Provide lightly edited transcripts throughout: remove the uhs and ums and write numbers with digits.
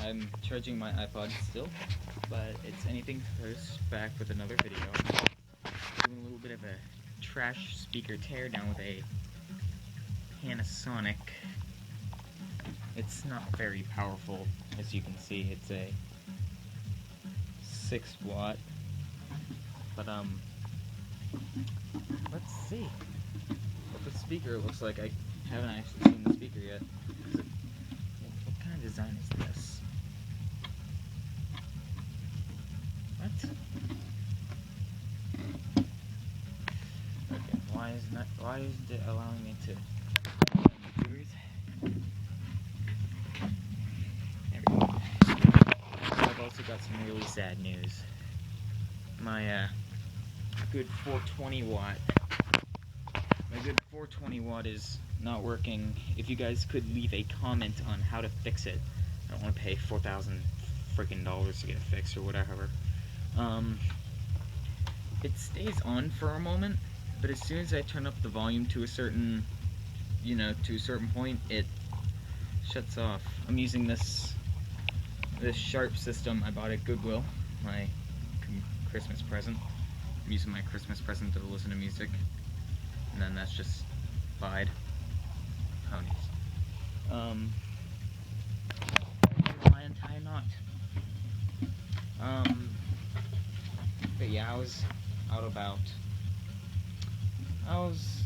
I'm charging my iPod still, but it's anything first back with another video. Doing a little bit of a trash speaker teardown with a Panasonic. It's not very powerful, as you can see. It's a 6 watt, but let's see what the speaker looks like. I haven't actually seen the speaker yet. What kind of design is this? What? Okay, why isn't it allowing me to computers? There we go. I've also got some really sad news. My good 420 watt. My good 420 watt is not working. If you guys could leave a comment on how to fix it. I don't want to pay $4,000 freaking dollars to get it fixed or whatever. It stays on for a moment, but as soon as I turn up the volume to a certain, to a certain point, it shuts off. I'm using this Sharp system I bought at Goodwill, my Christmas present. I'm using my Christmas present to listen to music, and then that's just Bide. Ponies. My entire knot. But yeah, I was out about. Let's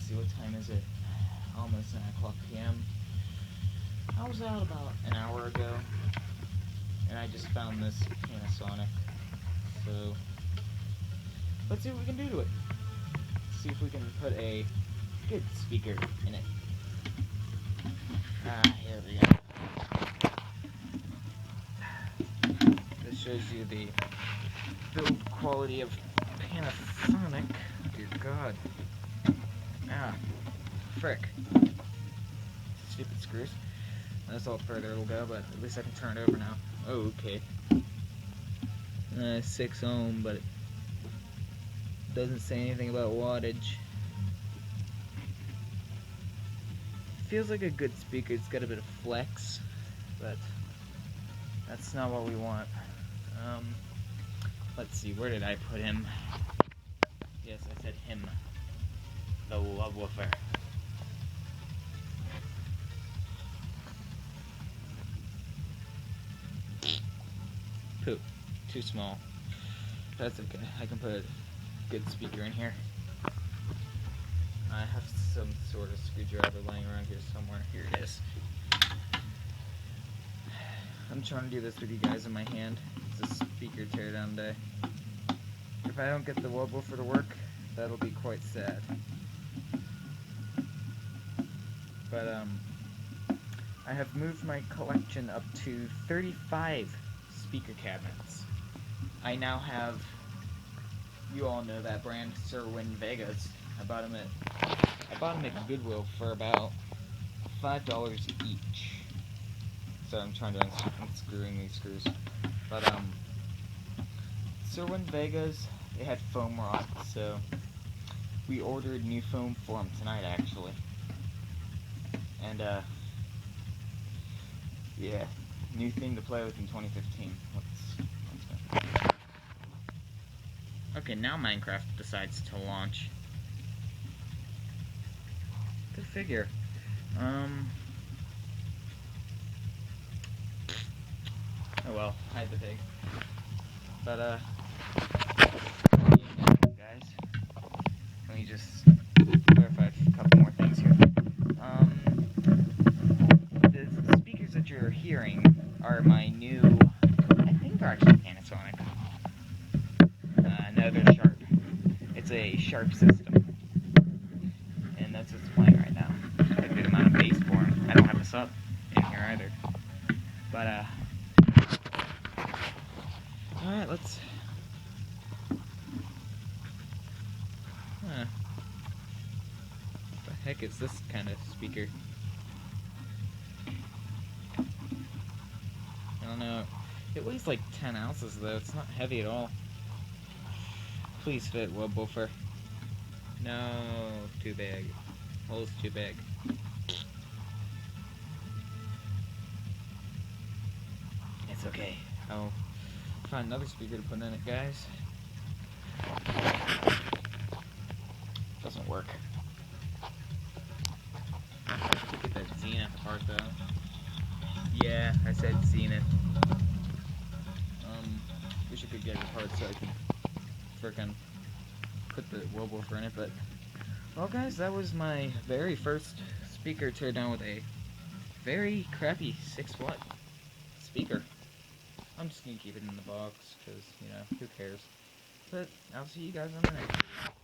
see, what time is it? Almost 9:00 p.m. I was out about an hour ago, and I just found this Panasonic. So let's see what we can do to it. See if we can put a good speaker in it. Here we go. This shows you the build quality of Panasonic. Dear God. Frick. Stupid screws. That's all further it'll go, but at least I can turn it over now. Oh, okay. 6 ohm, but it doesn't say anything about wattage. Feels like a good speaker. It's got a bit of flex, but that's not what we want. Let's see, where did I put him? Yes, I said him. The subwoofer. Poop. Too small. That's okay. I can put a good speaker in here. I have some sort of screwdriver laying around here somewhere. Here it is. I'm trying to do this with you guys in my hand. It's a speaker teardown day. If I don't get the subwoofer to work, that'll be quite sad. But I have moved my collection up to 35 speaker cabinets. I now have, you all know that brand, Sirwin Vegas. I bought them at Goodwill for about $5 each. So I'm trying to unscrewing these screws. But Sirwin Vegas, they had foam rot, so we ordered new foam for them tonight actually. And yeah, new thing to play with in 2015. Okay, now Minecraft decides to launch. Good figure. Oh well, hide the pig. But guys, let me just clarify a couple more things here. The speakers that you're hearing are my new, I think they're actually Panasonic. No, they're Sharp. It's a Sharp system. And that's what's playing right now. A good amount of bass for them. I don't have this up in here either. But, alright, let's... What the heck is this kind of speaker? I don't know. It weighs like 10 ounces though. It's not heavy at all. Please fit, subwoofer. No, too big. Hole's too big. Okay, I'll find another speaker to put in it, guys. Doesn't work. Get that zenith part though. Yeah, I said zenith. Wish I could get it apart so I could frickin' put the woofer in it, but well, guys, that was my very first speaker teardown with a very crappy 6-watt speaker. I'm just gonna keep it in the box because, you know, who cares? But I'll see you guys on the next video.